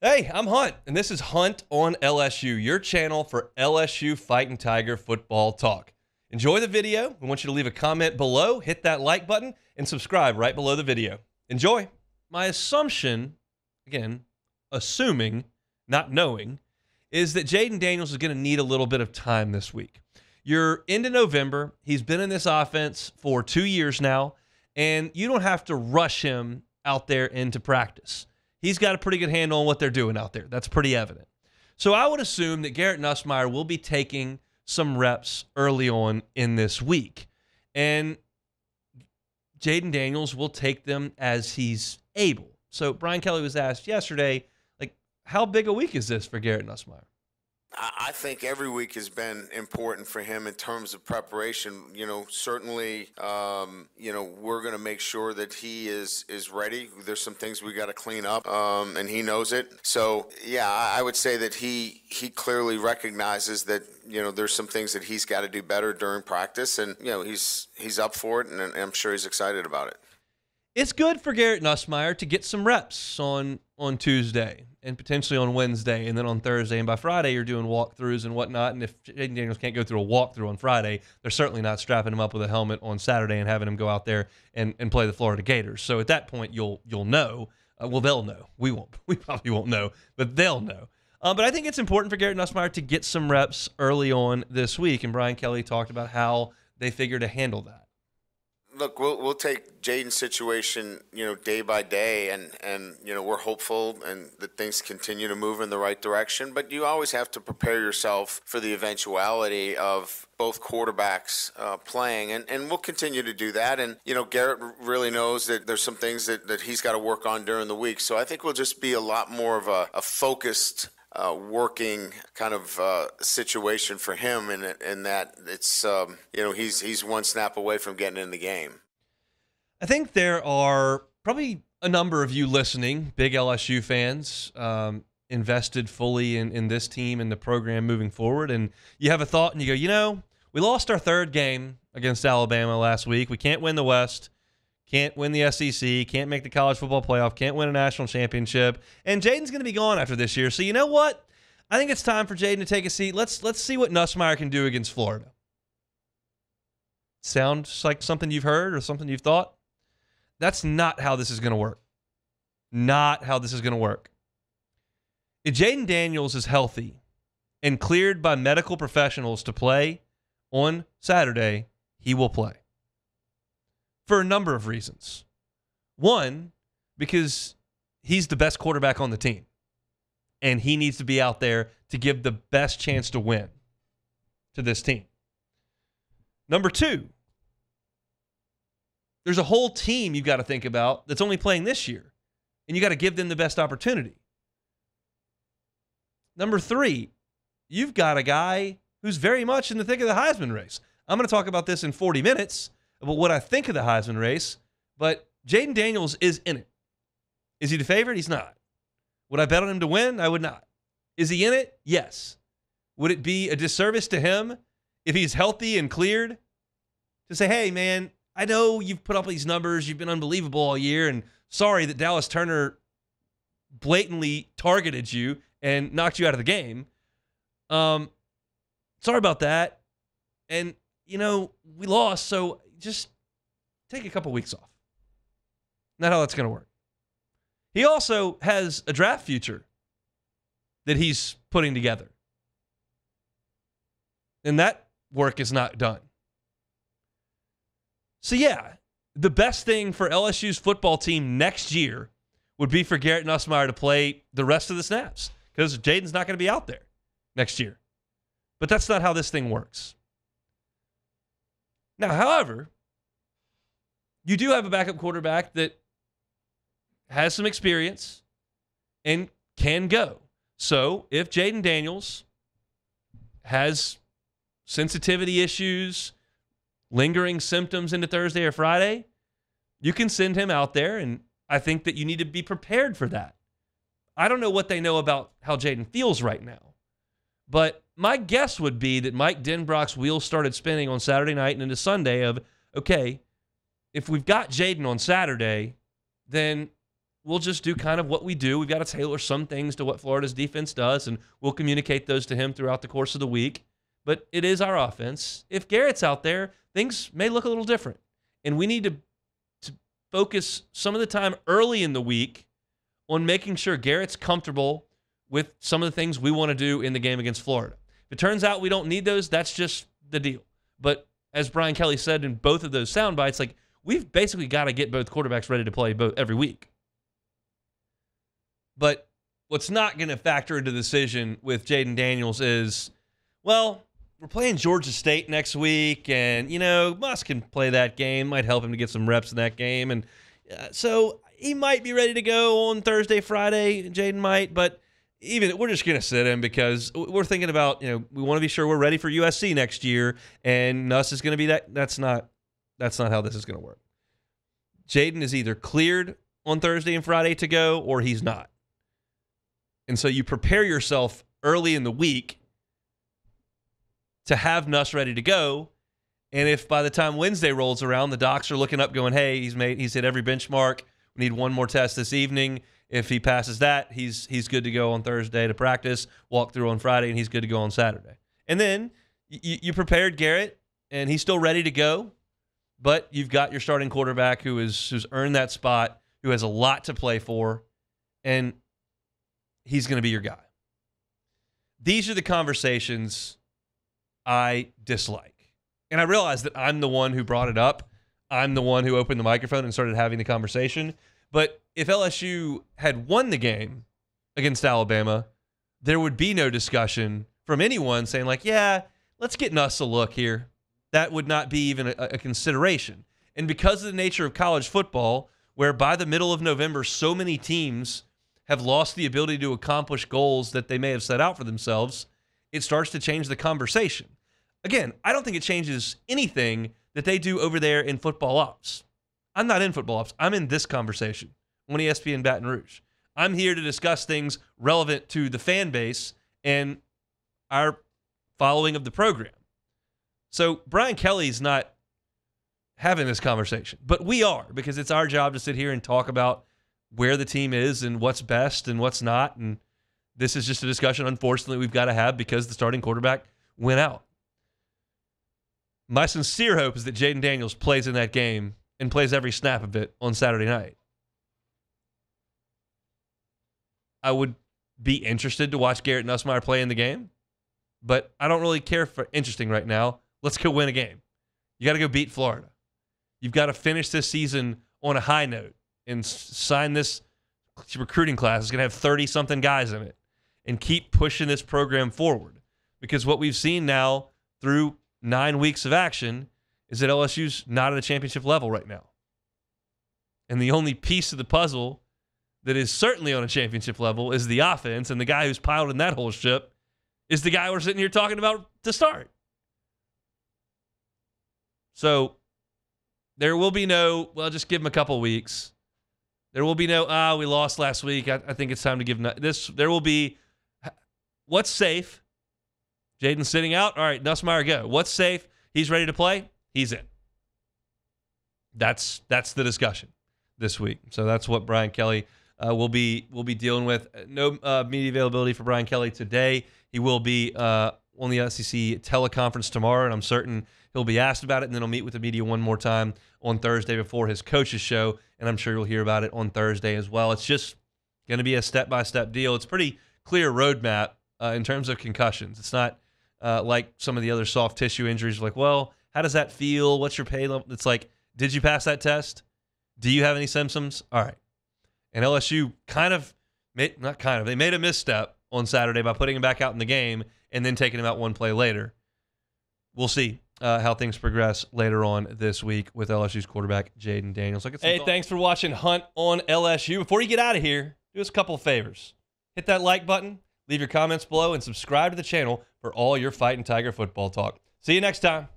Hey, I'm Hunt, and this is Hunt on LSU, your channel for LSU Fighting Tiger football talk. Enjoy the video. We want you to leave a comment below, hit that like button, and subscribe right below the video. Enjoy. My assumption, again, assuming, not knowing, is that Jayden Daniels is going to need a little bit of time this week. You're into November. He's been in this offense for 2 years now, and you don't have to rush him out there into practice. He's got a pretty good handle on what they're doing out there. That's pretty evident. So I would assume that Garrett Nussmeier will be taking some reps early on in this week. And Jayden Daniels will take them as he's able. So Brian Kelly was asked yesterday, how big a week is this for Garrett Nussmeier? I think every week has been important for him in terms of preparation. Certainly, we're going to make sure that he is ready. There's some things we got to clean up, and he knows it. So, yeah, I would say that he clearly recognizes that, there's some things that he's got to do better during practice, and, he's up for it, and I'm sure he's excited about it. It's good for Garrett Nussmeier to get some reps on Tuesday and potentially on Wednesday and then on Thursday. And by Friday, you're doing walkthroughs and whatnot. And if Jayden Daniels can't go through a walkthrough on Friday, they're certainly not strapping him up with a helmet on Saturday and having him go out there and play the Florida Gators. So at that point, you'll know. They'll know. We won't. We probably won't know, but they'll know. But I think it's important for Garrett Nussmeier to get some reps early on this week. And Brian Kelly talked about how they figure to handle that. Look, we'll take Jayden's situation, day by day, and we're hopeful and that things continue to move in the right direction. But you always have to prepare yourself for the eventuality of both quarterbacks playing, and we'll continue to do that. And Garrett really knows that there's some things that he's got to work on during the week. So I think we'll just be a lot more of a focused working kind of situation for him, in that it's he's one snap away from getting in the game. I think there are probably a number of you listening, big LSU fans, invested fully in this team and the program moving forward, and you have a thought and you go, we lost our third game against Alabama last week. We can't win the West. Can't win the SEC, can't make the college football playoff, can't win a national championship, and Jayden's going to be gone after this year. So you know what? I think it's time for Jayden to take a seat. Let's see what Nussmeier can do against Florida. Sounds like something you've heard or something you've thought? That's not how this is going to work. Not how this is going to work. If Jayden Daniels is healthy and cleared by medical professionals to play on Saturday, he will play. For a number of reasons. One, because he's the best quarterback on the team, and he needs to be out there to give the best chance to win to this team. Number two, there's a whole team you've got to think about that's only playing this year, and you got to give them the best opportunity. Number three, you've got a guy who's very much in the thick of the Heisman race. I'm going to talk about this in 40 minutes. About what I think of the Heisman race, but Jayden Daniels is in it. Is he the favorite? He's not. Would I bet on him to win? I would not. Is he in it? Yes. Would it be a disservice to him if he's healthy and cleared to say, hey, man, I know you've put up these numbers, you've been unbelievable all year, and sorry that Dallas Turner blatantly targeted you and knocked you out of the game. Sorry about that. And, we lost, so just take a couple weeks off. Not how that's going to work. He also has a draft future that he's putting together. And that work is not done. So, yeah, the best thing for LSU's football team next year would be for Garrett Nussmeier to play the rest of the snaps because Jayden's not going to be out there next year. But that's not how this thing works. Now, however, you do have a backup quarterback that has some experience and can go. So if Jayden Daniels has sensitivity issues, lingering symptoms into Thursday or Friday, you can send him out there, and I think that you need to be prepared for that. I don't know what they know about how Jayden feels right now, but my guess would be that Mike Denbrock's wheels started spinning on Saturday night and into Sunday of, okay, if we've got Jayden on Saturday, then we'll just do kind of what we do. We've got to tailor some things to what Florida's defense does, and we'll communicate those to him throughout the course of the week. But it is our offense. If Garrett's out there, things may look a little different. And we need to focus some of the time early in the week on making sure Garrett's comfortable with some of the things we want to do in the game against Florida. If it turns out we don't need those, that's just the deal. But as Brian Kelly said in both of those sound bites, like, we've basically got to get both quarterbacks ready to play every week. But what's not going to factor into the decision with Jayden Daniels is, well, we're playing Georgia State next week, and, Musk can play that game. Might help him to get some reps in that game. And so he might be ready to go on Thursday, Friday. Jayden might, but even we're just going to sit him because we're thinking about, we want to be sure we're ready for USC next year, and Nuss is going to be that. That's not how this is going to work. Jayden is either cleared on Thursday and Friday to go, or he's not. And so you prepare yourself early in the week to have Nuss ready to go. And if by the time Wednesday rolls around, the docs are looking up going, hey, he's hit every benchmark. We need one more test this evening. If he passes that, he's good to go on Thursday to practice, walk through on Friday, and he's good to go on Saturday. And then you prepared Garrett, and he's still ready to go, but you've got your starting quarterback who's earned that spot, who has a lot to play for, and he's going to be your guy. These are the conversations I dislike. And I realize that I'm the one who brought it up. I'm the one who opened the microphone and started having the conversation. But if LSU had won the game against Alabama, there would be no discussion from anyone saying, like, yeah, let's get Nuss a look here. That would not be even a consideration. And because of the nature of college football, where by the middle of November, so many teams have lost the ability to accomplish goals that they may have set out for themselves, it starts to change the conversation. Again, I don't think it changes anything that they do over there in football ops. I'm not in football ops. I'm in this conversation on ESPN Baton Rouge. I'm here to discuss things relevant to the fan base and our following of the program. So Brian Kelly's not having this conversation, but we are, because it's our job to sit here and talk about where the team is and what's best and what's not. And this is just a discussion, unfortunately, we've got to have because the starting quarterback went out. My sincere hope is that Jayden Daniels plays in that game and plays every snap of it on Saturday night. I would be interested to watch Garrett Nussmeier play in the game, but I don't really care for interesting right now. Let's go win a game. You got to go beat Florida. You've got to finish this season on a high note and sign this recruiting class. It's going to have 30-something guys in it, and keep pushing this program forward. Because what we've seen now through 9 weeks of action is that LSU's not at a championship level right now. And the only piece of the puzzle that is certainly on a championship level is the offense, and the guy who's piloting that whole ship is the guy we're sitting here talking about to start. So there will be no, well, just give him a couple weeks. There will be no, we lost last week. I think it's time to give this. There will be, what's safe? Jayden's sitting out. All right, Nussmeier, go. What's safe? He's ready to play. He's in. That's the discussion this week. So that's what Brian Kelly will be dealing with. No media availability for Brian Kelly today. He will be on the SEC teleconference tomorrow, and I'm certain he'll be asked about it, and then he'll meet with the media one more time on Thursday before his coach's show, and I'm sure you'll hear about it on Thursday as well. It's just going to be a step-by-step deal. It's a pretty clear roadmap in terms of concussions. It's not like some of the other soft tissue injuries, like, well, how does that feel? What's your pain level? It's like, did you pass that test? Do you have any symptoms? All right. And LSU they made a misstep on Saturday by putting him back out in the game and then taking him out one play later. We'll see how things progress later on this week with LSU's quarterback, Jayden Daniels. Hey, thanks for watching Hunt on LSU. Before you get out of here, do us a couple of favors. Hit that like button, leave your comments below, and subscribe to the channel for all your Fighting Tiger football talk. See you next time.